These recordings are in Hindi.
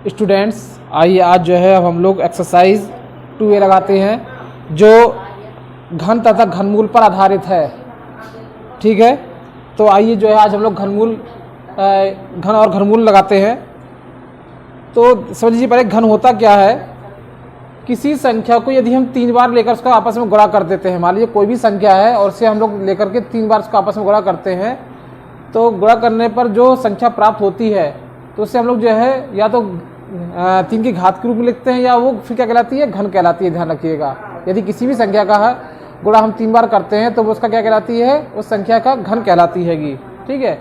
स्टूडेंट्स, आइए आज जो है अब हम लोग एक्सरसाइज 2A लगाते हैं जो घन तथा घनमूल पर आधारित है। ठीक है, तो आइए जो है आज हम लोग घन और घनमूल लगाते हैं। तो समझ लीजिए पहले घन होता क्या है। किसी संख्या को यदि हम 3 बार लेकर उसका आपस में गुणा कर देते हैं, मान लीजिए कोई भी संख्या है और उसे हम लोग लेकर के 3 बार उसका आपस में गुणा करते हैं, तो गुणा करने पर जो संख्या प्राप्त होती है तो उससे हम लोग जो है या तो 3 की घात के रूप में लिखते हैं या वो फिर क्या कहलाती है, घन कहलाती है। ध्यान रखिएगा, यदि किसी भी संख्या का गुणा हम 3 बार करते हैं तो वो उसका क्या कहलाती है, उस संख्या का घन कहलाती हैगी। ठीक है,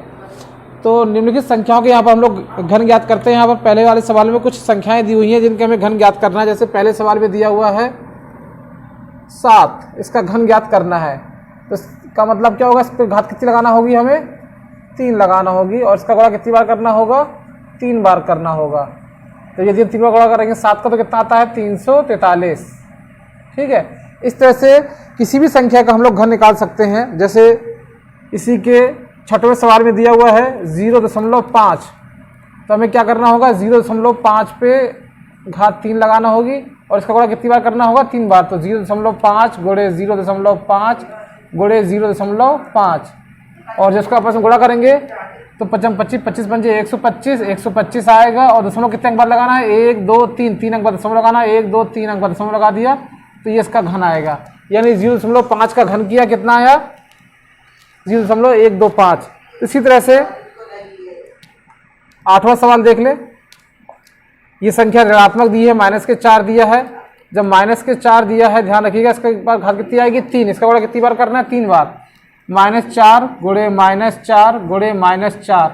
तो निम्नलिखित संख्याओं के यहाँ पर हम लोग घन ज्ञात करते हैं। यहाँ पर पहले वाले सवाल में कुछ संख्याएं दी हुई हैं जिनके हमें घन ज्ञात करना है। जैसे पहले सवाल में दिया हुआ है 7, इसका घन ज्ञात करना है। तो इसका मतलब क्या होगा, इस पर घात कितनी लगाना होगी, हमें 3 लगाना होगी और इसका गुणा कितनी बार करना होगा, 3 बार करना होगा। तो यदि हम 3 बार गुणा करेंगे 7 का तो कितना आता है, 343। ठीक है, इस तरह से किसी भी संख्या का हम लोग घन निकाल सकते हैं। जैसे इसी के 6वें सवाल में दिया हुआ है 0.5, तो हमें क्या करना होगा, 0.5 पे घात 3 लगाना होगी और इसका गुणा कितनी बार करना होगा, 3 बार। तो 0.5 गुणे 0.5 गुणे 0.5 और जिसको आपस में गुणा करेंगे तो 25 25 पंजे 125 आएगा और दशमलव कितने अंक बार लगाना है, 1 2 3 अंक बार दशमलव लगाना है, 1 2 3 अंक बार दशमलव लगा दिया तो ये इसका घन आएगा। यानी 0.5 का घन किया, कितना आया, 0.125। इसी तरह से 8वां सवाल देख ले। ये संख्या ऋणात्मक दी है, -4 दिया है। जब -4 दिया है, ध्यान रखिएगा, इसका एक बार घात कितनी आएगी, 3। इसका गुणा कितनी बार करना है, 3 बार। -4 गुणे -4 गुणे -4।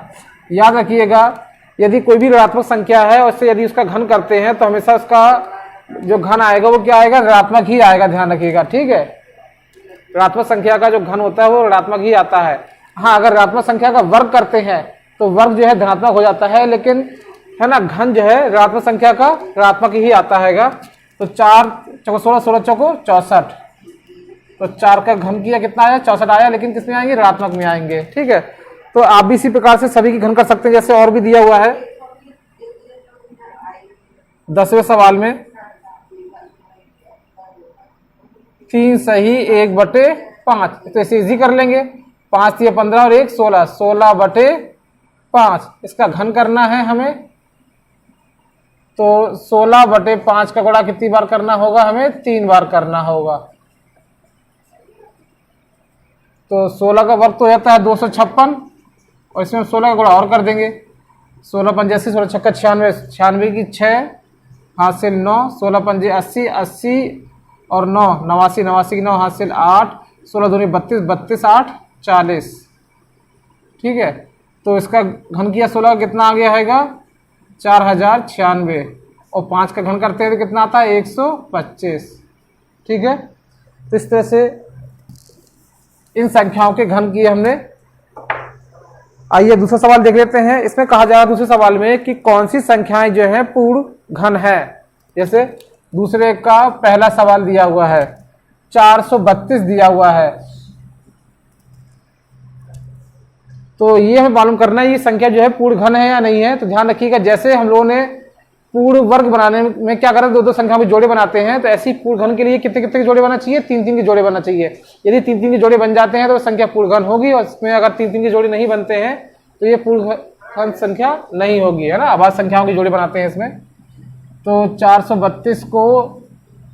याद रखिएगा, यदि कोई भी ऋणात्मक संख्या है और उससे यदि उसका घन करते हैं तो हमेशा उसका जो घन आएगा वो क्या आएगा, ऋणात्मक ही आएगा। ध्यान रखिएगा, ठीक है। ऋणात्मक संख्या का जो घन होता है वो ऋणात्मक ही आता है। हाँ, अगर ऋणात्मक संख्या का वर्ग करते हैं तो वर्ग जो है धनात्मक हो जाता है, लेकिन है ना, घन जो है ऋणात्मक संख्या का ऋणात्मक ही आता हैगा। तो 4 चौको 16, 16 चौको 64। तो 4 का घन किया, कितना आया, 64 आया, लेकिन किस में आएंगे, ऋणात्मक में आएंगे। ठीक है, तो आप भी इसी प्रकार से सभी की घन कर सकते हैं। जैसे और भी दिया हुआ है 10वें सवाल में 3 सही 1/5, तो इसे इजी कर लेंगे। 5 या 15 और 1 16, 16/5 इसका घन करना है हमें। तो 16/5 का गुणा कितनी बार करना होगा, हमें 3 बार करना होगा। तो 16 का वर्ग तो हो जाता है 256 और इसमें 16 का गुणा और कर देंगे। 16 पंजे 80, 16 छक्का 96, 96 की 6 हासिल 9, 16 पंजे 80, 80 और 9 89, 89 की 9 हासिल 8, 16 दूनी 32, 32 8 40। ठीक है, तो इसका घन किया 16 का कितना आ गया हैगा, 4096 और 5 का घन करते हैं तो कितना आता है, 125। ठीक है, तो इस तरह से इन संख्याओं के घन किए हमने। आइए दूसरा सवाल देख लेते हैं। इसमें कहा जा रहा है दूसरे सवाल में कि कौन सी संख्याएं जो है पूर्ण घन है। जैसे दूसरे का पहला सवाल दिया हुआ है 432 दिया हुआ है, तो ये हमें मालूम करना है ये संख्या जो है पूर्ण घन है या नहीं है। तो ध्यान रखिएगा, जैसे हम लोगों ने पूर्ण वर्ग बनाने में क्या करें, 2-2 संख्या में जोड़े बनाते हैं, तो ऐसी पूर्ण घन के लिए कितने कितने के जोड़े बनना चाहिए, 3-3 के जोड़े बनना चाहिए। यदि 3-3 के जोड़े बन जाते हैं तो संख्या पूर्ण घन होगी, और इसमें अगर 3-3 के जोड़े नहीं बनते हैं तो ये पूर्ण घन संख्या नहीं होगी, है ना। अभाज्य संख्याओं के जोड़े बनाते हैं इसमें। तो 432 को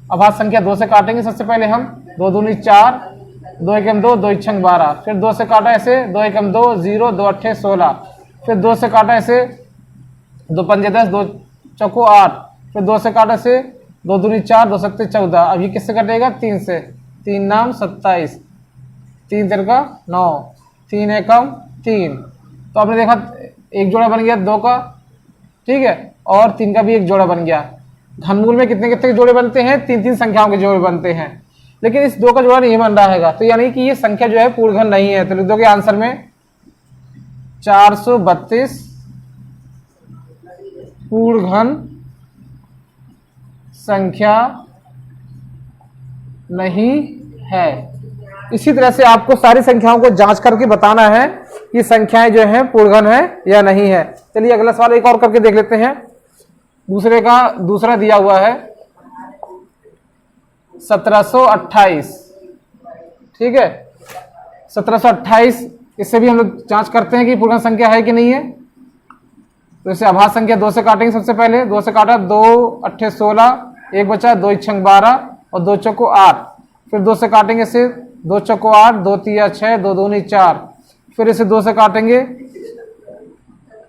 अभाज्य संख्या 2 से काटेंगे। सबसे पहले हम 2 दूनी 4, 2 एकम 2, 2 इच्छंग 12, फिर 2 से काटा ऐसे 2 एकम 2 0, 2 अट्ठे 16, फिर 2 से काटा ऐसे 2 पंजे 10, 2 चौको 8, फिर 2 से काटा से 2 दूनी 4, 2 सत्ते 14। अब ये किससे कटेगा, 3 से, 3 नाम 27, 3 तिरका 9, 3 एकम 3। तो आपने देखा एक जोड़ा बन गया 2 का, ठीक है, और 3 का भी एक जोड़ा बन गया। घनमूल में कितने कितने जोड़े बनते हैं, 3-3 संख्याओं के जोड़े बनते हैं, लेकिन इस 2 का जोड़ा नहीं बन रहा हैगा। तो यानी कि ये संख्या जो है पूर्ण घन नहीं है। तो लिख दोगे आंसर में 432 पूर्ण घन संख्या नहीं है। इसी तरह से आपको सारी संख्याओं को जांच करके बताना है कि संख्याएं जो हैं पूर्ण घन है या नहीं है। चलिए अगला सवाल एक और करके देख लेते हैं। दूसरा दिया हुआ है 1728, ठीक है। 1728, इससे भी हम लोग जांच करते हैं कि पूर्ण संख्या है कि नहीं है। तो इसे अभाज्य संख्या 2 से काटेंगे। सबसे पहले 2 से काटा, 2 8 16, 1 बचा, 2 6 12 और 2 चौको 8। फिर 2 से काटेंगे इसे, 2 चौको 8, 2 3 6, 2 दूनी 4। फिर इसे 2 से काटेंगे,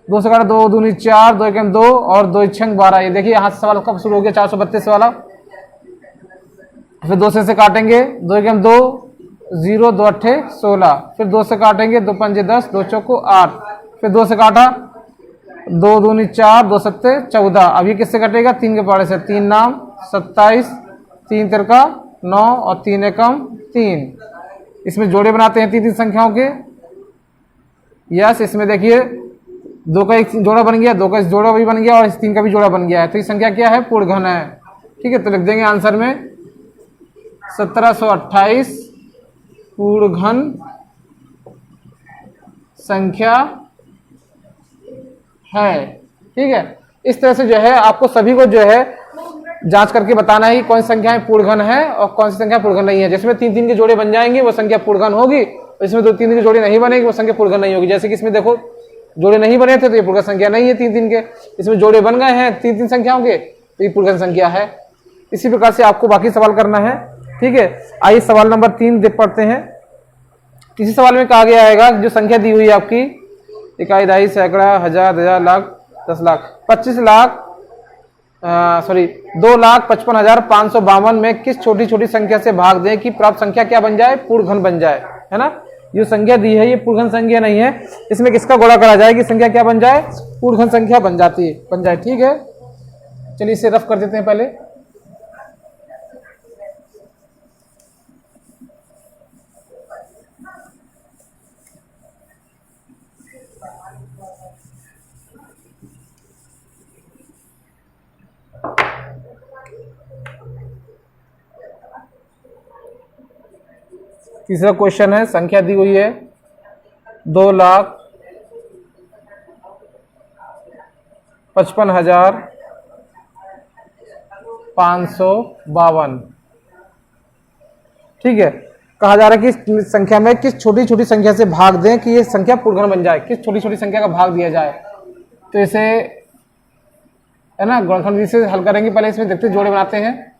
2 से काटा, 2 दूनी 4, 2 एकम 2 और 2 6 12। ये देखिए यहाँ से सवाल कब शुरू हो गया, 432 वाला। फिर 2 से काटेंगे, 2 एकम 2, 0, 2 8 16। फिर 2 से काटेंगे, 2 5 10, 2 चौको 8। फिर 2 से काटा, 2 दूनी 4, 2 सत्ते 14। अब ये किससे कटेगा, 3 के पाड़े से। 3 नाम 27, 3 तिरका 9 और 3 एकम 3। इसमें जोड़े बनाते हैं 3 संख्याओं के। यस, इसमें देखिए 2 का एक जोड़ा बन गया, 2 का इस जोड़ा भी बन गया और इस 3 का भी जोड़ा बन गया है। तो ये संख्या क्या है, पूर्ण घन है। ठीक है, तो लिख देंगे आंसर में 1728 पूर्ण घन संख्या है। ठीक है, इस तरह से जो है आपको सभी को जो है जांच करके बताना है कि कौन सी संख्याएं पूर्ण घन है और कौन सी संख्या पूर्ण घन नहीं है। जिसमें 3 के जोड़े बन जाएंगे वो संख्या पूर्ण घन होगी, और इसमें 2-3 के जोड़े नहीं बनेंगे वो संख्या पूर्ण घन नहीं होगी। जैसे कि इसमें देखो जोड़े नहीं बने थे तो ये पूर्ण संख्या नहीं है 3 के। इसमें जोड़े बन गए हैं 3 संख्याओं के तो ये पूर्ण संख्या है। इसी प्रकार से आपको बाकी सवाल करना है। ठीक है, आइए सवाल नंबर 3 देख पढ़ते हैं। किसी सवाल में कहा गया है जो संख्या दी हुई है आपकी इकाई, दहाई, सैकड़ा, हजार, लाख, 10 लाख, 25 लाख 2,55,552 में किस छोटी छोटी संख्या से भाग दें कि प्राप्त संख्या क्या बन जाए, पूर्ण घन बन जाए। है ना, जो संख्या दी है ये पूर्ण घन संख्या नहीं है। इसमें किसका गुणा करा जाए कि संख्या क्या बन जाए, पूर्ण घन संख्या बन जाए। ठीक है, चलिए इसे रफ कर देते हैं पहले। तीसरा क्वेश्चन है, संख्या दी हुई है 2,55,552। ठीक है, कहा जा रहा है कि इस संख्या में किस छोटी छोटी संख्या से भाग दें कि ये संख्या पूर्ण घन बन जाए, किस छोटी छोटी संख्या का भाग दिया जाए। तो इसे है ना गुणनखंड से हल करेंगे। पहले इसमें देखते जोड़े बनाते हैं।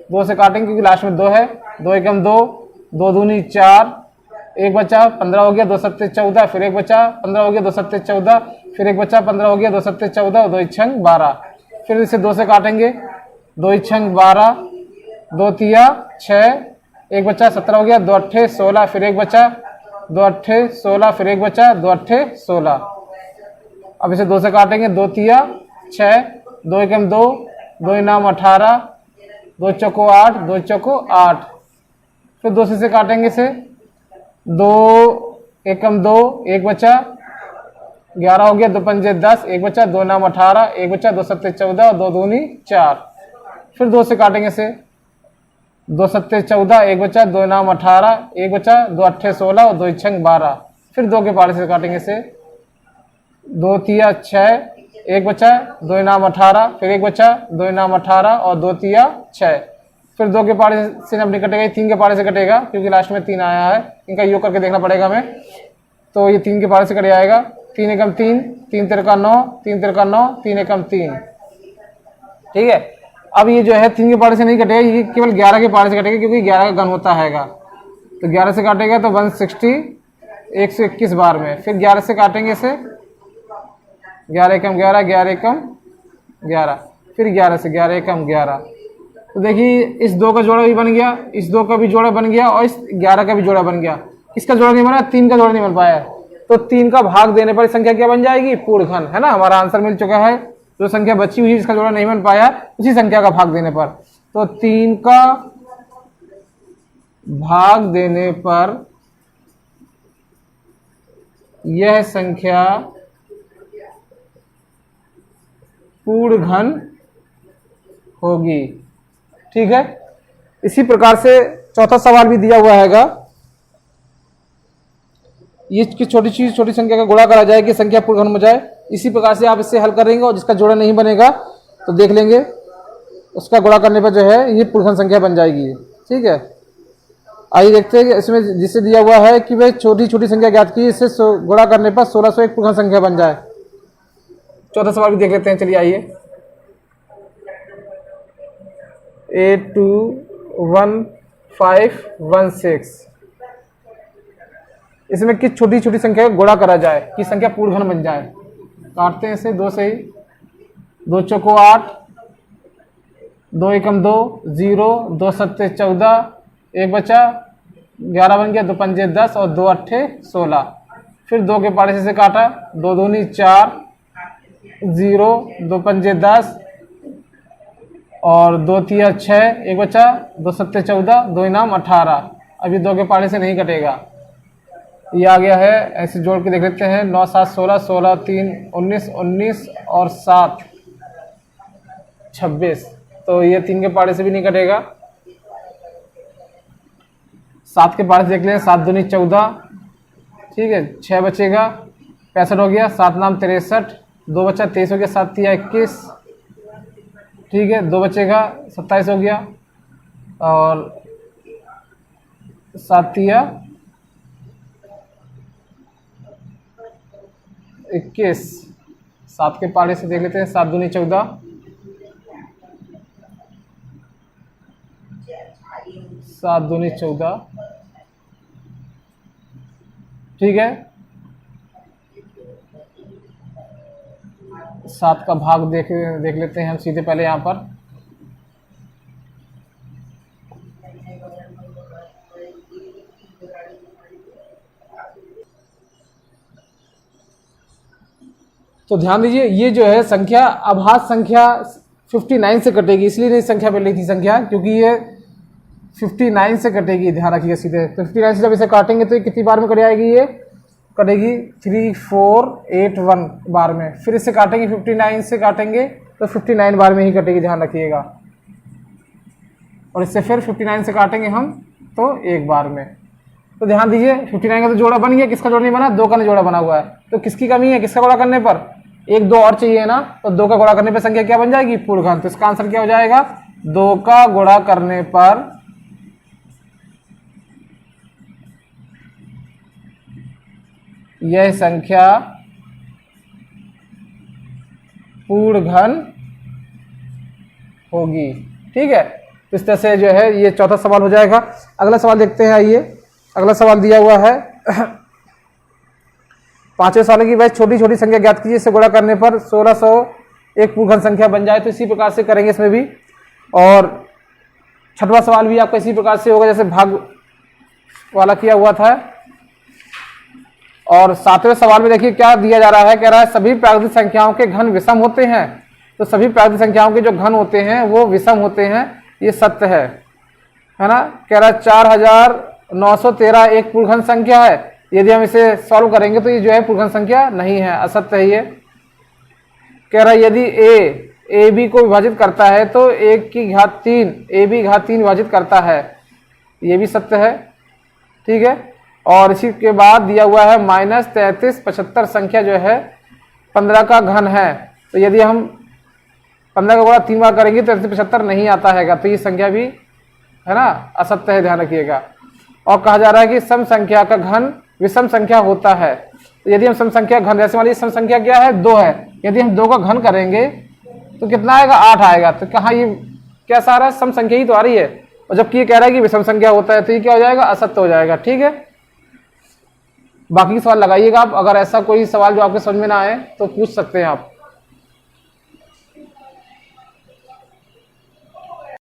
2 से काटेंगे क्योंकि लास्ट में 2 है। 2 एकम 2, 2 दूनी 4, 1 बचा, 15 हो गया, 2 सत्ते 14। फिर 1 बचा, 15 हो गया, 2 सत्ते 14। फिर 1 बचा, 15 हो गया, 2 सत्ते 14 और 2 छंग 12। फिर इसे 2 से काटेंगे, 2 छंग 12, 2 तिया 6, 1 बचा, 17 हो गया, 2 अट्ठे 16। फिर 1 बचा, 2 अट्ठे 16। फिर 1 बचा, 2 अट्ठे 16। अब इसे 2 से काटेंगे, 2 तिया 6, 2 एकम 2, 2 इनाम 18, 2 चौको 8, 2 चौको 8। फिर 2 से काटेंगे इसे, 2 एकम 2, 1 बचा, 11 हो गया, 2 पंजे 10, 1 बचा, 2 नाम 18, 1 बचा, 2 सत्ते 14 और 2 दूनी 4। फिर 2 से काटेंगे इसे, 2 सत्ते 14, 1 बचा, 2 नाम 18, 1 बचा, 2 अट्ठे 16 और 2 छंग 12। फिर 2 के पारे से काटेंगे इसे, 2 तिया 6, 1 बचा, 2 इनाम 18। फिर 1 बचा, 2 इनाम 18 और 2 तिया 6। फिर 2 के पारे से अब नहीं कटेगा, 3 के पारे से कटेगा क्योंकि लास्ट में 3 आया है। इनका योग करके देखना पड़ेगा हमें। तो ये 3 के पारे से कट जाएगा। 3 एकम 3, 3 तिरका 9, 3 तिरका 9, 3 एकम 3। ठीक है, अब ये जो है 3 के पारे से नहीं कटेगा, ये केवल 11 के पारे से कटेगा क्योंकि 11 का घन होता हैगा। तो 11 से काटेगा तो 160 121 बार में। फिर 11 से काटेंगे इसे, 11 एकम 11, 11 एकम 11। फिर 11 से 11 एकम 11। तो देखिए इस 2 का जोड़ा भी बन गया, इस 2 का भी जोड़ा बन गया और इस 11 का भी जोड़ा बन गया। किसका जोड़ा नहीं बना, 3 का जोड़ा नहीं बन पाया। तो 3 का भाग देने पर संख्या क्या बन जाएगी, पूर्ण घन। है ना, हमारा आंसर मिल चुका है। जो संख्या बची हुई जिसका जोड़ा नहीं बन पाया उसी संख्या का भाग देने पर। तो 3 का भाग देने पर यह संख्या पूर्ण घन होगी। ठीक है, इसी प्रकार से चौथा सवाल भी दिया हुआ हैगा। ये कि छोटी संख्या का गुणा करा जाए कि संख्या पूर्ण घन हो जाए। इसी प्रकार से आप इससे हल करेंगे और जिसका जोड़ा नहीं बनेगा तो देख लेंगे, उसका गुणा करने पर जो है ये पूर्णखंड संख्या बन जाएगी। ठीक है, आइए देखते हैं कि इसमें जिससे दिया हुआ है कि भाई छोटी छोटी संख्या ज्ञात की, इससे गुणा करने पर 1601 पूर्णखंड संख्या बन जाए। चौथा सवाल भी देख लेते हैं, चलिए आइए। 821516, इसमें किस छोटी छोटी संख्या का गुणा करा जाए कि संख्या पूर्णखंड बन जाए। काटते हैं इसे, 2 से ही, 2 चौको 8, 2 एकम 2, 0, 2 सत्ते 14, 1 बचा, 11 बन गया, 2 पंजे 10 और 2 अट्ठे 16। फिर 2 के पाड़े से काटा, 2 दूनी 4, 0, 2 पंजे 10 और 2 तिया 6, 1 बचा, 2 सत्ते 14, 2 इनाम 18। अभी 2 के पाड़े से नहीं कटेगा, ये आ गया है। ऐसे जोड़ के देख लेते हैं, 9 7 16, 16 3 19, 19 और 7 26, तो ये 3 के पाड़े से भी नहीं कटेगा। 7 के पाड़े से देख लें, 7 दूनी 14, ठीक है, 6 बचेगा, 65 हो गया, 7 नाम 63, 2 बचा, 23 हो गया, 7 तिया 21, ठीक है, 2 बचेगा, 27 हो गया और 7 तिया 21। 7 के पाड़े से देख लेते हैं, 7 दूनी 14, 7 दूनी 14, ठीक है। 7 का भाग देख लेते हैं हम सीधे पहले यहाँ पर। तो ध्यान दीजिए, ये जो है संख्या अभाज्य संख्या 59 से कटेगी, इसलिए नहीं संख्या मिल रही थी संख्या, क्योंकि ये 59 से कटेगी। ध्यान रखिए सीधे, तो 59 से जब इसे काटेंगे तो ये कितनी बार में कट जाएगी, ये कटेगी 3481 बार में। फिर इसे काटेंगे, 59 से काटेंगे तो 59 बार में ही कटेगी, ध्यान रखिएगा। और इससे फिर 59 से काटेंगे हम तो 1 बार में। तो ध्यान दीजिए, 59 का तो जोड़ा बन गया, किसका जोड़ा नहीं बना, 2 का जोड़ा बना हुआ है। तो किसकी कमी है, किसका गुणा करने पर, 1 2 और चाहिए ना, तो 2 का गुणा करने पर संख्या क्या बन जाएगी, पूर्णखंड। तो इसका आंसर क्या हो जाएगा, 2 का गुणा करने पर यह संख्या पूर्णखंड होगी। ठीक है, तो इस तरह से जो है ये चौथा सवाल हो जाएगा। अगला सवाल देखते हैं, आइए। अगला सवाल दिया हुआ है, 5वें सवाल की, वह छोटी छोटी संख्या ज्ञात कीजिए, इसे गुणा करने पर 1601 पूर्णखंड संख्या बन जाए। तो इसी प्रकार से करेंगे इसमें भी। और 6वां सवाल भी आपका इसी प्रकार से होगा जैसे भाग वाला किया हुआ था। और 7वें सवाल में देखिए क्या दिया जा रहा है, कह रहा है सभी प्राकृतिक संख्याओं के घन विषम होते हैं। तो सभी प्राकृतिक संख्याओं के जो घन होते हैं वो विषम होते हैं, ये सत्य है ना। कह रहा है 4913 एक पूर्णखंड संख्या है। यदि हम इसे सॉल्व करेंगे तो ये जो है पूर्णखंड संख्या नहीं है, असत्य है ये। कह रहा है यदि ए बी को विभाजित करता है तो 1 की घात 3 ए बी घात 3 विभाजित करता है, ये भी सत्य है। ठीक है, और इसी के बाद दिया हुआ है -3375 संख्या जो है 15 का घन है। तो यदि हम 15 का गुणा 3 बार करेंगे तो 75 नहीं आता है, तो ये संख्या भी है ना असत्य है, ध्यान रखिएगा। और कहा जा रहा है कि सम संख्या का घन विषम संख्या होता है। तो यदि हम सम संख्या घन, जैसे मान लीजिए सम संख्या क्या है 2 है, यदि हम 2 का घन करेंगे तो कितना आएगा 8 आएगा। तो कहाँ ये कैसा आ रहा है, सम संख्या ही तो आ रही है। और जबकि ये कह रहा है कि विषम संख्या होता है, तो ये क्या हो जाएगा, असत्य हो जाएगा। ठीक है, बाकी सवाल लगाइएगा आप। अगर ऐसा कोई सवाल जो आपके समझ में ना आए तो पूछ सकते हैं आप।